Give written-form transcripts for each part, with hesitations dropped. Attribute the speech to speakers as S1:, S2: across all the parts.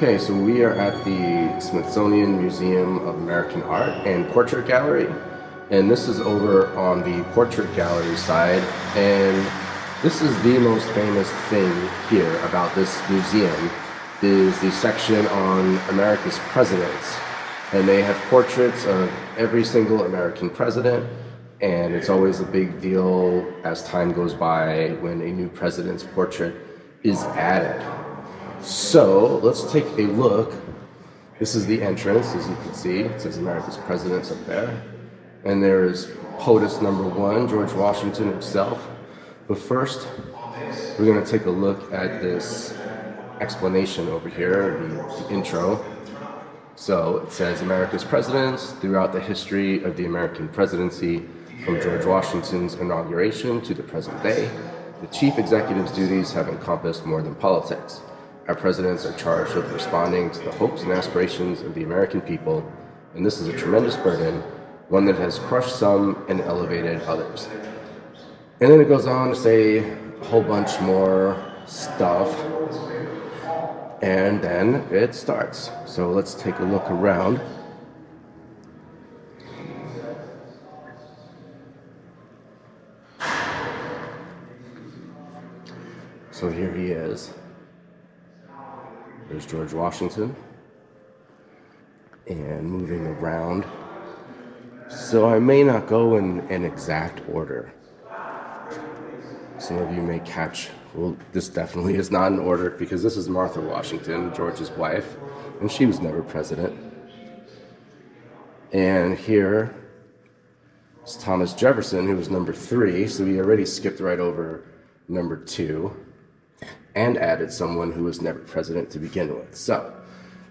S1: Okay, so we are at the Smithsonian Museum of American Art and Portrait Gallery, and this is over on the Portrait Gallery side, and this is the most famous thing here about this museum is the section on America's presidents, and they have portraits of every single American president, and it's always a big deal as time goes by when a new president's portrait is added. So let's take a look. This is the entrance, as you can see. It says America's Presidents up there. And there's POTUS number 1, George Washington himself. But first, we're going to take a look at this explanation over here, the intro. So it says America's Presidents throughout the history of the American presidency from George Washington's inauguration to the present day. The chief executive's duties have encompassed more than politics. Our presidents are charged with responding to the hopes and aspirations of the American people, and this is a tremendous burden, one that has crushed some and elevated others. And then it goes on to say a whole bunch more stuff, and then it starts. So let's take a look around. So here he is. There's George Washington, and moving around. So I may not go in an exact order. Some of you may catch, well, this definitely is not in order because this is Martha Washington, George's wife, and she was never president. And here is Thomas Jefferson, who was number 3, so we already skipped right over number 2. And added someone who was never president to begin with. So,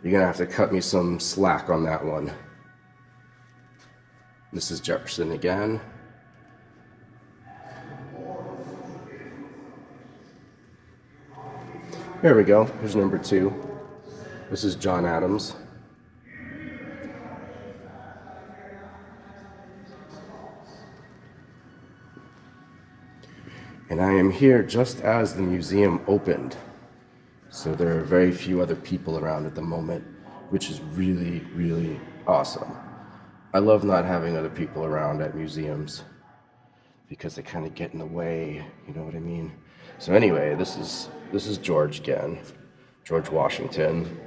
S1: you're going to have to cut me some slack on that one. This is Jefferson again. There we go. Here's number 2. This is John Adams. And I am here just as the museum opened. So there are very few other people around at the moment, which is really, really awesome. I love not having other people around at museums because they kind of get in the way, you know what I mean? So anyway, this is George again, George Washington.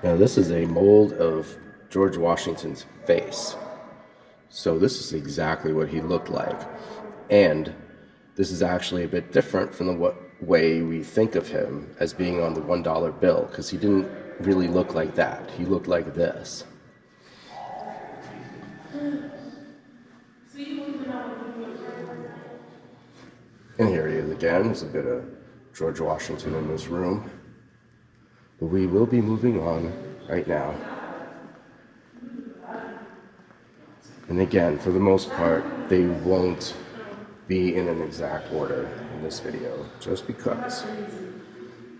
S1: Now this is a mold of George Washington's face. So this is exactly what he looked like. And this is actually a bit different from the way we think of him as being on the $1 bill, because he didn't really look like that. He looked like this. And here he is again. There's a bit of George Washington in this room. But we will be moving on right now. And again, for the most part, they won't be in an exact order in this video, just because.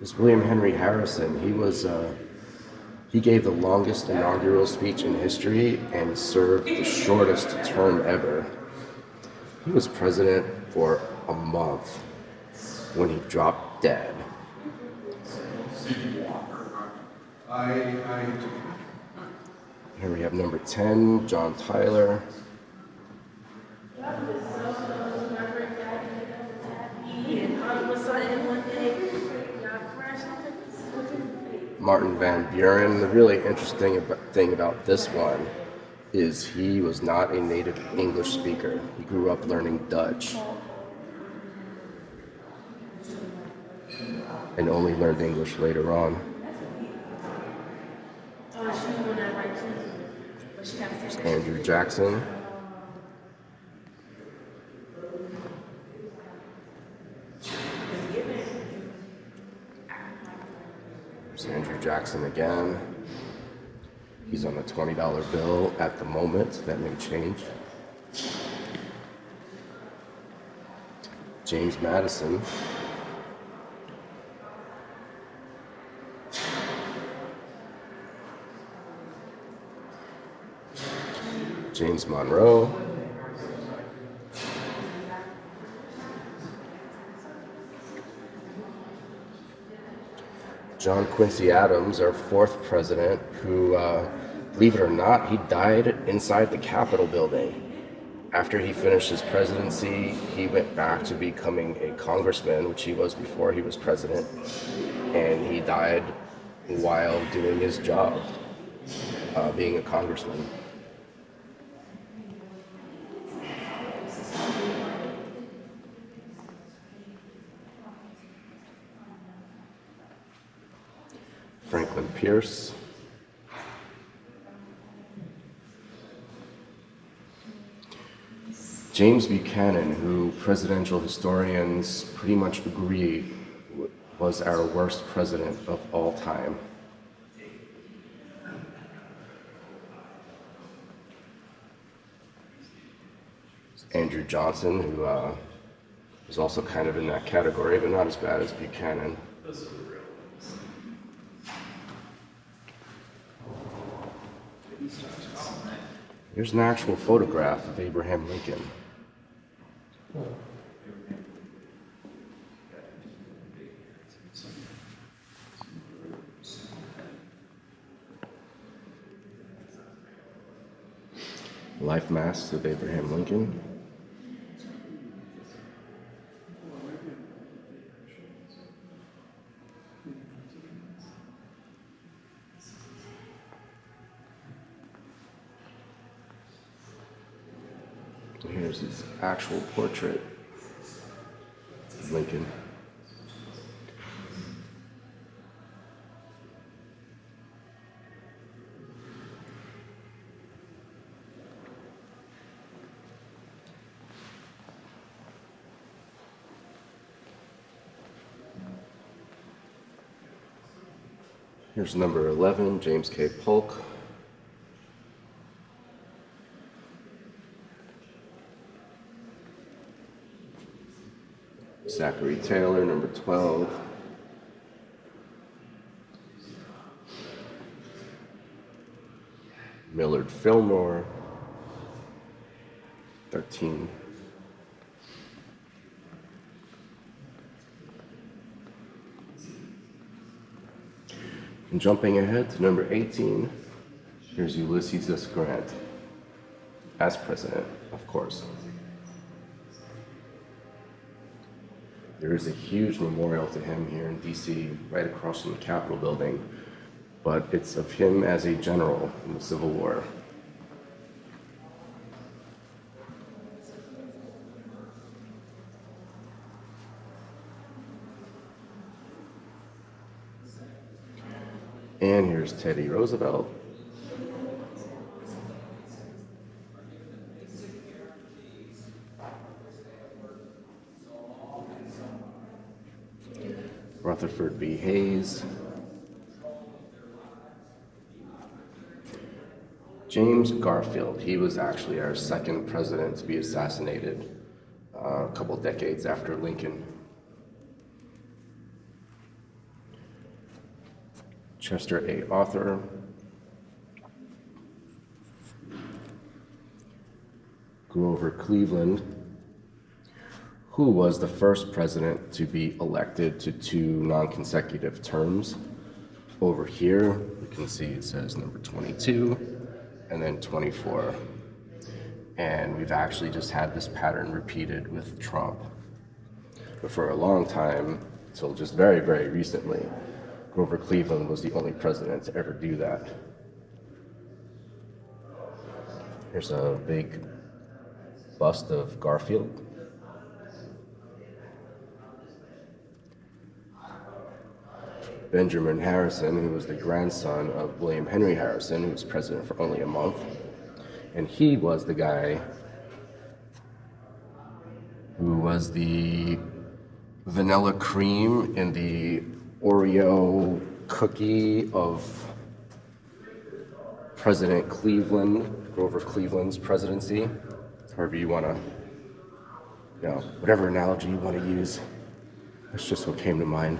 S1: This William Henry Harrison, he gave the longest inaugural speech in history and served the shortest term ever. He was president for a month when he dropped dead. Here we have number 10, John Tyler. Martin Van Buren. The really interesting thing about this one is he was not a native English speaker. He grew up learning Dutch and only learned English later on. There's Andrew Jackson. There's Andrew Jackson again. He's on the $20 bill at the moment. That may change. James Madison. James Monroe, John Quincy Adams, our fourth president, who, believe it or not, he died inside the Capitol building. After he finished his presidency, he went back to becoming a congressman, which he was before he was president, and he died while doing his job, being a congressman. Franklin Pierce, James Buchanan, who presidential historians pretty much agree was our worst president of all time. Andrew Johnson, who was also kind of in that category, but not as bad as Buchanan. Here's an actual photograph of Abraham Lincoln. Life masks of Abraham Lincoln. Here's his actual portrait of Lincoln. Here's number 11, James K. Polk. Zachary Taylor, number 12. Millard Fillmore, 13. And jumping ahead to number 18, here's Ulysses S. Grant, as president, of course. There is a huge memorial to him here in DC, right across from the Capitol building, but it's of him as a general in the Civil War. And here's Teddy Roosevelt. Rutherford B. Hayes. James Garfield. He was actually our second president to be assassinated a couple decades after Lincoln. Chester A. Arthur. Grover Cleveland, who was the first president to be elected to 2 non-consecutive terms. Over here, you can see it says number 22 and then 24. And we've actually just had this pattern repeated with Trump. But for a long time, until just very, very recently, Grover Cleveland was the only president to ever do that. Here's a big bust of Garfield. Benjamin Harrison, who was the grandson of William Henry Harrison, who was president for only a month. And he was the guy who was the vanilla cream in the Oreo cookie of President Cleveland, Grover Cleveland's presidency. However you want to, whatever analogy you want to use. That's just what came to mind.